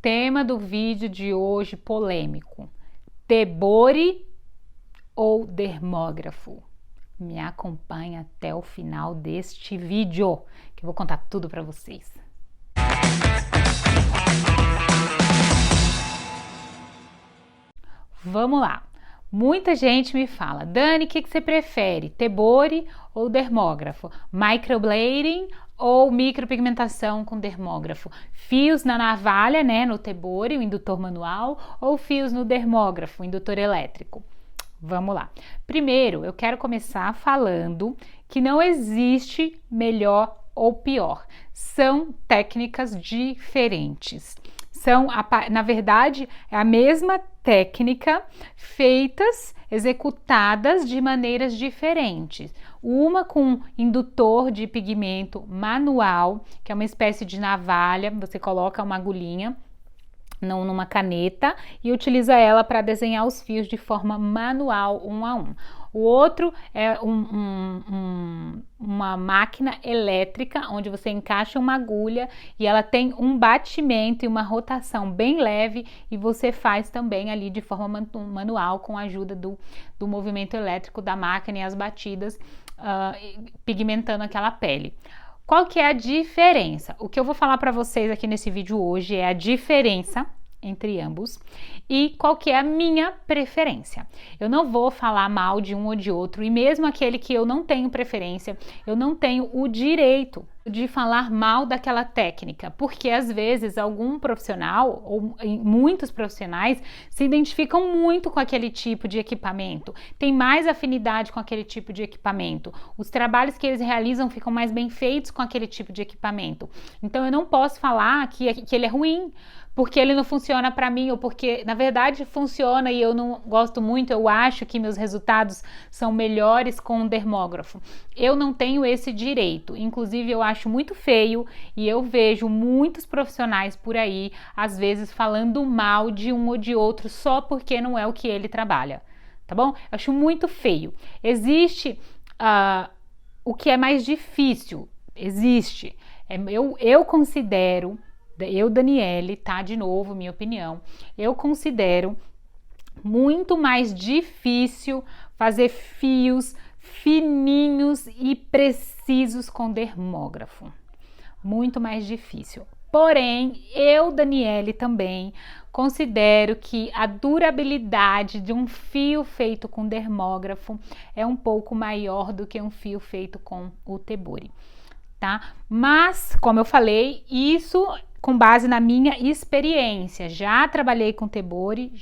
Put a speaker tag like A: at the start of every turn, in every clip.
A: Tema do vídeo de hoje polêmico: Tebori ou dermógrafo? Me acompanha até o final deste vídeo, que eu vou contar tudo para vocês. Vamos lá. Muita gente me fala: Dani, o que você prefere, Tebori ou dermógrafo? Microblading ou micropigmentação com dermógrafo? Fios na navalha, né, no Tebori, o indutor manual, ou fios no dermógrafo, o indutor elétrico? Vamos lá. Primeiro, eu quero começar falando que não existe melhor ou pior. São técnicas diferentes. Na verdade, é a mesma técnica, executadas de maneiras diferentes. Uma com indutor de pigmento manual, que é uma espécie de navalha, você coloca uma agulhinha numa caneta e utiliza ela para desenhar os fios de forma manual, um a um. O outro é uma máquina elétrica, onde você encaixa uma agulha e ela tem um batimento e uma rotação bem leve, e você faz também ali de forma manual com a ajuda do movimento elétrico da máquina e as batidas, pigmentando aquela pele. Qual que é a diferença? O que eu vou falar para vocês aqui nesse vídeo hoje é a diferença entre ambos e qual que é a minha preferência. Eu não vou falar mal de um ou de outro, e mesmo aquele que eu não tenho preferência, eu não tenho o direito de falar mal daquela técnica, porque às vezes algum profissional ou muitos profissionais se identificam muito com aquele tipo de equipamento, tem mais afinidade com aquele tipo de equipamento, os trabalhos que eles realizam ficam mais bem feitos com aquele tipo de equipamento. Então eu não posso falar que ele é ruim porque ele não funciona para mim, ou porque na verdade funciona e eu não gosto muito, eu acho que meus resultados são melhores com um dermógrafo. Eu não tenho esse direito. Inclusive eu acho muito feio, e eu vejo muitos profissionais por aí às vezes falando mal de um ou de outro só porque não é o que ele trabalha, tá bom? Eu acho muito feio. Existe o que é mais difícil, eu considero, Daniele, tá? De novo, minha opinião. Eu considero muito mais difícil fazer fios fininhos e precisos com dermógrafo. Muito mais difícil. Porém, Daniele, também considero que a durabilidade de um fio feito com dermógrafo é um pouco maior do que um fio feito com o Tebori, tá? Mas, como eu falei, isso com base na minha experiência. Já trabalhei com Tebori,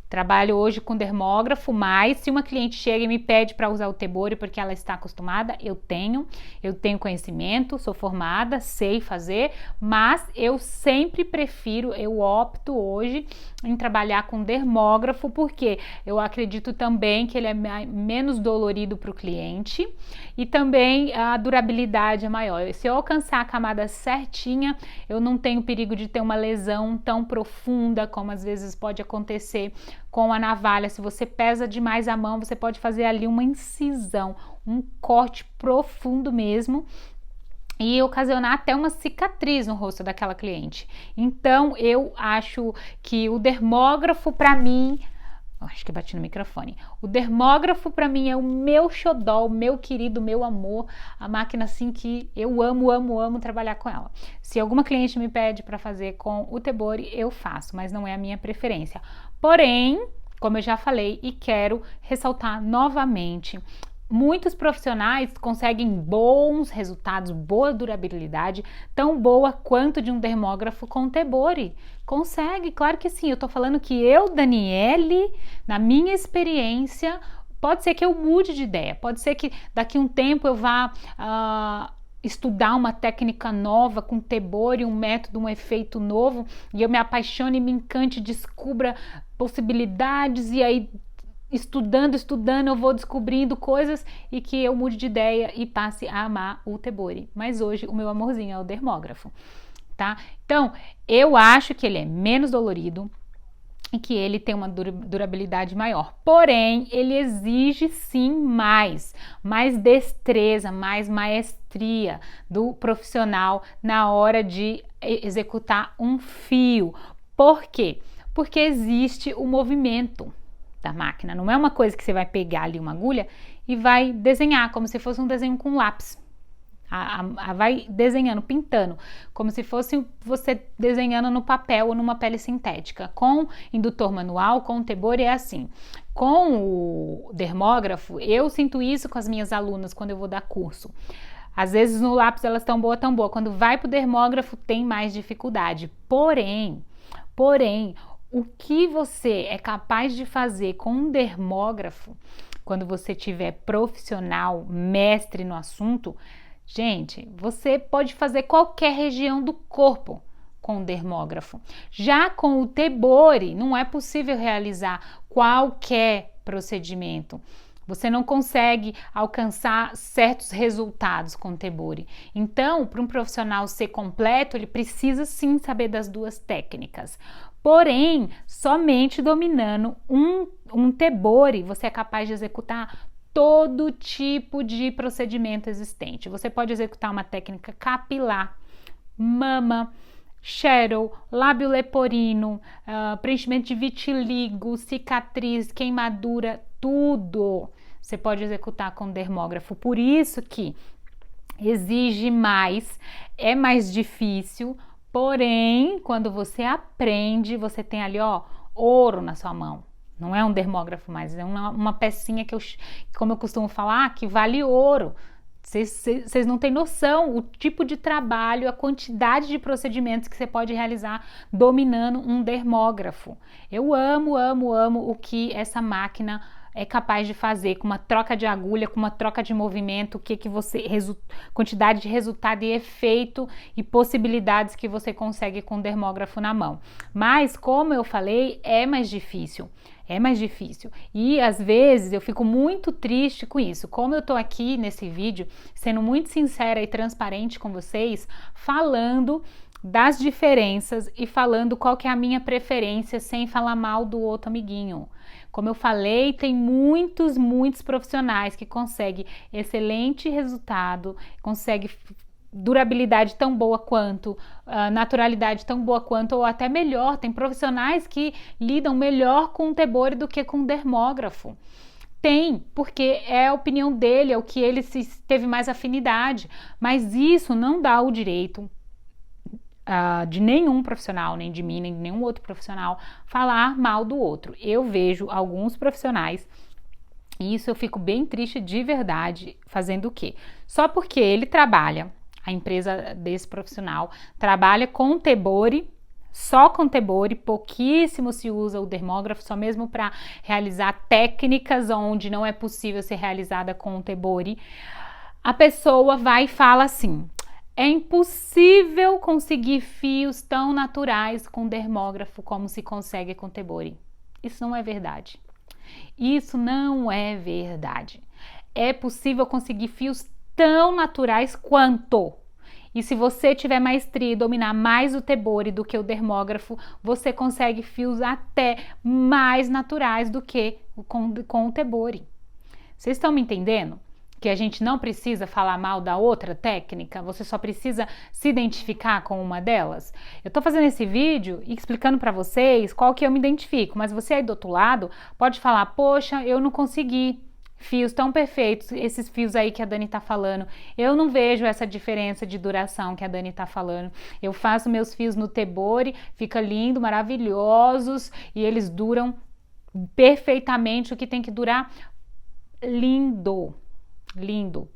A: trabalho hoje com dermógrafo, mas se uma cliente chega e me pede para usar o Tebori porque ela está acostumada, eu tenho conhecimento, sou formada, sei fazer, mas eu opto hoje em trabalhar com dermógrafo, porque eu acredito também que ele é menos dolorido para o cliente e também a durabilidade é maior. Se eu alcançar a camada certinha, eu não tenho perigo de ter uma lesão tão profunda como às vezes pode acontecer com a navalha. Se você pesa demais a mão, você pode fazer ali uma incisão, um corte profundo mesmo, e ocasionar até uma cicatriz no rosto daquela cliente. Então eu acho que o dermógrafo para mim, acho que bati no microfone, o dermógrafo para mim é o meu xodó, o meu querido, meu amor, a máquina assim que eu amo trabalhar com ela. Se alguma cliente me pede para fazer com o Tebori, eu faço, mas não é a minha preferência. Porém, como eu já falei e quero ressaltar novamente, muitos profissionais conseguem bons resultados, boa durabilidade, tão boa quanto de um dermógrafo com Tebori. Consegue, claro que sim. Eu tô falando que Daniele, na minha experiência, pode ser que eu mude de ideia, pode ser que daqui a um tempo eu vá estudar uma técnica nova com Tebori, um método, um efeito novo, e eu me apaixone, me encante, descubra possibilidades, e aí estudando, eu vou descobrindo coisas e que eu mude de ideia e passe a amar o Tebori. Mas hoje o meu amorzinho é o dermógrafo, tá? Então, eu acho que ele é menos dolorido e que ele tem uma durabilidade maior. Porém, ele exige sim mais destreza, mais maestria do profissional na hora de executar um fio. Por quê? Porque existe o movimento da máquina, não é uma coisa que você vai pegar ali uma agulha e vai desenhar como se fosse um desenho com lápis. Vai desenhando, pintando, como se fosse você desenhando no papel ou numa pele sintética. Com indutor manual, com o Tebori é assim. Com o dermógrafo, eu sinto isso com as minhas alunas quando eu vou dar curso. Às vezes no lápis elas estão boa, tão boa. Quando vai para o dermógrafo tem mais dificuldade. Porém, o que você é capaz de fazer com um dermógrafo, quando você tiver profissional, mestre no assunto, gente, você pode fazer qualquer região do corpo com o dermógrafo. Já com o Tebori, não é possível realizar qualquer procedimento. Você não consegue alcançar certos resultados com o Tebori. Então, para um profissional ser completo, ele precisa sim saber das duas técnicas. Porém, somente dominando um Tebori, você é capaz de executar todo tipo de procedimento existente. Você pode executar uma técnica capilar, mama, shadow, lábio leporino, preenchimento de vitiligo, cicatriz, queimadura, tudo você pode executar com dermógrafo. Por isso que exige mais, é mais difícil, porém, quando você aprende, você tem ali, ó, ouro na sua mão. Não é um dermógrafo mais, é uma pecinha que como eu costumo falar, que vale ouro. Vocês não têm noção o tipo de trabalho, a quantidade de procedimentos que você pode realizar dominando um dermógrafo. Eu amo o que essa máquina é capaz de fazer com uma troca de agulha, com uma troca de movimento, quantidade de resultado e efeito e possibilidades que você consegue com o dermógrafo na mão. Mas, como eu falei, é mais difícil. E às vezes eu fico muito triste com isso. Como eu tô aqui nesse vídeo, sendo muito sincera e transparente com vocês, falando das diferenças e falando qual que é a minha preferência sem falar mal do outro amiguinho. Como eu falei, tem muitos profissionais que conseguem excelente resultado, conseguem durabilidade tão boa quanto, naturalidade tão boa quanto, ou até melhor. Tem profissionais que lidam melhor com o Tebori do que com o dermógrafo. Tem, porque é a opinião dele, é o que ele teve mais afinidade, mas isso não dá o direito de nenhum profissional, nem de mim, nem de nenhum outro profissional, falar mal do outro. Eu vejo alguns profissionais, e isso eu fico bem triste de verdade, fazendo o quê? Só porque ele trabalha, a empresa desse profissional trabalha com Tebori, só com Tebori, pouquíssimo se usa o dermógrafo, só mesmo para realizar técnicas onde não é possível ser realizada com o Tebori. A pessoa vai e fala assim: é impossível conseguir fios tão naturais com dermógrafo como se consegue com Tebori. Isso não é verdade. Isso não é verdade. É possível conseguir fios tão naturais quanto. E se você tiver maestria e dominar mais o Tebori do que o dermógrafo, você consegue fios até mais naturais do que com o Tebori. Vocês estão me entendendo? Que a gente não precisa falar mal da outra técnica, você só precisa se identificar com uma delas. Eu tô fazendo esse vídeo explicando para vocês qual que eu me identifico, mas você aí do outro lado pode falar: poxa, eu não consegui fios tão perfeitos, esses fios aí que a Dani tá falando, eu não vejo essa diferença de duração que a Dani tá falando. Eu faço meus fios no Tebori, fica lindo, maravilhosos, e eles duram perfeitamente o que tem que durar. Lindo.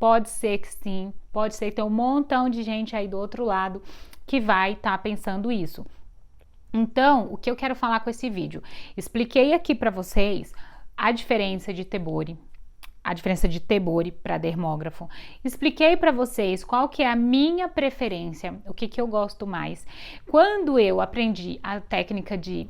A: Pode ser que sim, pode ser que tenha um montão de gente aí do outro lado que vai estar pensando isso. Então, o que eu quero falar com esse vídeo? Expliquei aqui para vocês a diferença de Tebori, a diferença de Tebori para dermógrafo. Expliquei para vocês qual que é a minha preferência, o que eu gosto mais. Quando eu aprendi a técnica de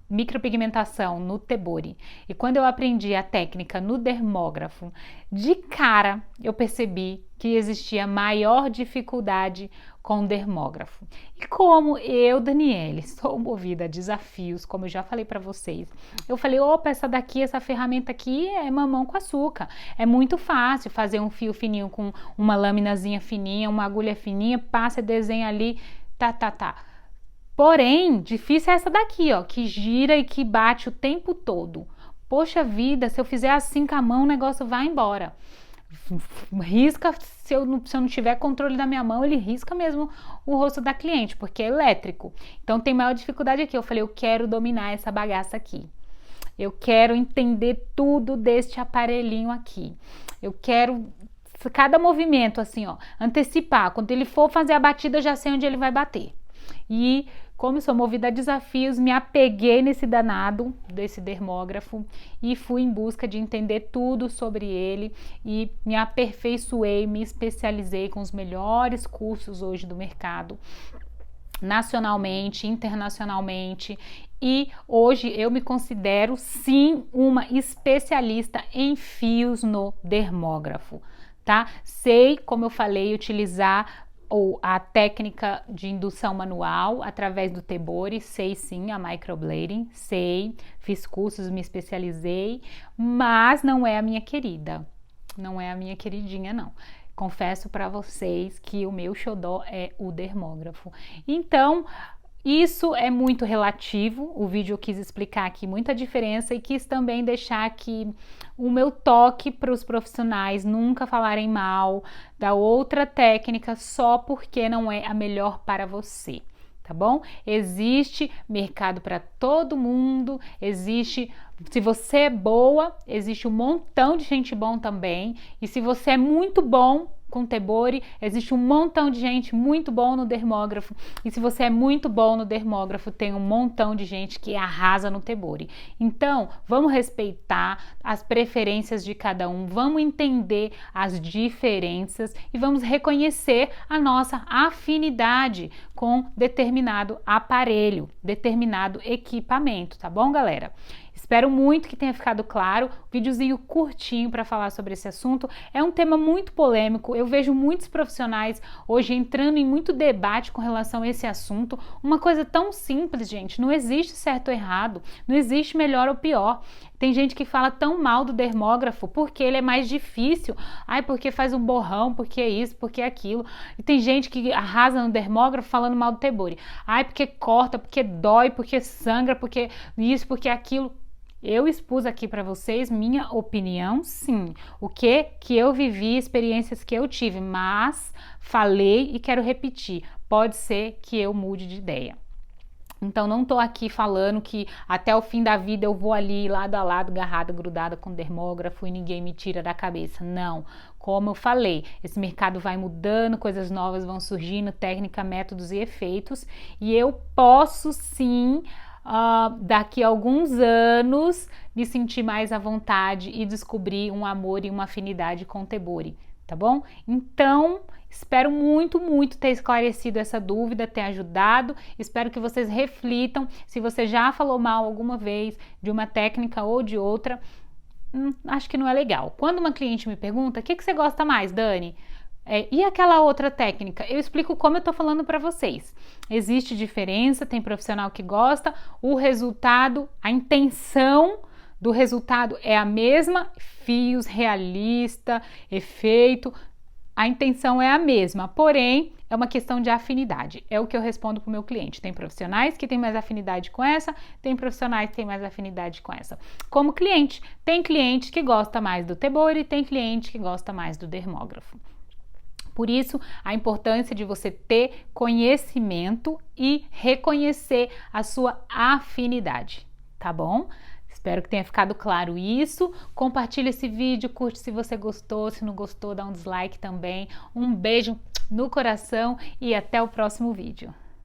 A: micropigmentação no Tebori e quando eu aprendi a técnica no dermógrafo, de cara eu percebi que existia maior dificuldade com o dermógrafo. E como eu, Daniele, sou movida a desafios, como eu já falei para vocês, eu falei: opa, essa ferramenta aqui é mamão com açúcar, é muito fácil fazer um fio fininho com uma laminazinha fininha, uma agulha fininha, passa, desenha ali, tá. Porém, difícil é essa daqui, ó, que gira e que bate o tempo todo. Poxa vida, se eu fizer assim com a mão, o negócio vai embora. Risca, se eu não tiver controle da minha mão, ele risca mesmo o rosto da cliente, porque é elétrico. Então tem maior dificuldade aqui. Eu falei, eu quero dominar essa bagaça aqui. Eu quero entender tudo deste aparelhinho aqui. Eu quero cada movimento assim, ó, antecipar. Quando ele for fazer a batida, eu já sei onde ele vai bater. E como eu sou movida a desafios, me apeguei nesse danado desse dermógrafo e fui em busca de entender tudo sobre ele e me aperfeiçoei, me especializei com os melhores cursos hoje do mercado, nacionalmente, internacionalmente, e hoje eu me considero sim uma especialista em fios no dermógrafo, tá? Sei, como eu falei, utilizar ou a técnica de indução manual através do Tebori, sei sim a microblading, sei, fiz cursos, me especializei, mas não é a minha querida, não é a minha queridinha não. Confesso para vocês que o meu xodó é o dermógrafo. Então, isso é muito relativo, o vídeo eu quis explicar aqui muita diferença e quis também deixar aqui o meu toque para os profissionais nunca falarem mal da outra técnica só porque não é a melhor para você, tá bom? Existe mercado para todo mundo, existe, se você é boa, existe um montão de gente bom também, e se você é muito bom com Tebori, existe um montão de gente muito bom no dermógrafo, e se você é muito bom no dermógrafo, tem um montão de gente que arrasa no Tebori. Então, vamos respeitar as preferências de cada um, vamos entender as diferenças e vamos reconhecer a nossa afinidade com determinado aparelho, determinado equipamento, tá bom, galera? Espero muito que tenha ficado claro, videozinho curtinho para falar sobre esse assunto. É um tema muito polêmico, eu vejo muitos profissionais hoje entrando em muito debate com relação a esse assunto. Uma coisa tão simples, gente, não existe certo ou errado, não existe melhor ou pior. Tem gente que fala tão mal do dermógrafo porque ele é mais difícil, ai, porque faz um borrão, porque é isso, porque é aquilo. E tem gente que arrasa no dermógrafo falando mal do Tebori, ai, porque corta, porque dói, porque sangra, porque isso, porque aquilo. Eu expus aqui para vocês minha opinião, sim, o que eu vivi, experiências que eu tive, mas falei e quero repetir, pode ser que eu mude de ideia. Então não tô aqui falando que até o fim da vida eu vou ali lado a lado, agarrada, grudada com dermógrafo e ninguém me tira da cabeça, não. Como eu falei, esse mercado vai mudando, coisas novas vão surgindo, técnica, métodos e efeitos, e eu posso sim... daqui a alguns anos me sentir mais à vontade e descobrir um amor e uma afinidade com o Tebori, tá bom? Então, espero muito, muito ter esclarecido essa dúvida, ter ajudado, espero que vocês reflitam, se você já falou mal alguma vez de uma técnica ou de outra, acho que não é legal. Quando uma cliente me pergunta, o que você gosta mais, Dani? E aquela outra técnica? Eu explico como eu tô falando para vocês. Existe diferença, tem profissional que gosta, o resultado, a intenção do resultado é a mesma, fios, realista, efeito, a intenção é a mesma, porém é uma questão de afinidade, é o que eu respondo para o meu cliente. Tem profissionais que têm mais afinidade com essa, tem profissionais que têm mais afinidade com essa. Como cliente, tem cliente que gosta mais do Tebori, tem cliente que gosta mais do dermógrafo. Por isso, a importância de você ter conhecimento e reconhecer a sua afinidade, tá bom? Espero que tenha ficado claro isso. Compartilhe esse vídeo, curte se você gostou, se não gostou, dá um dislike também. Um beijo no coração e até o próximo vídeo.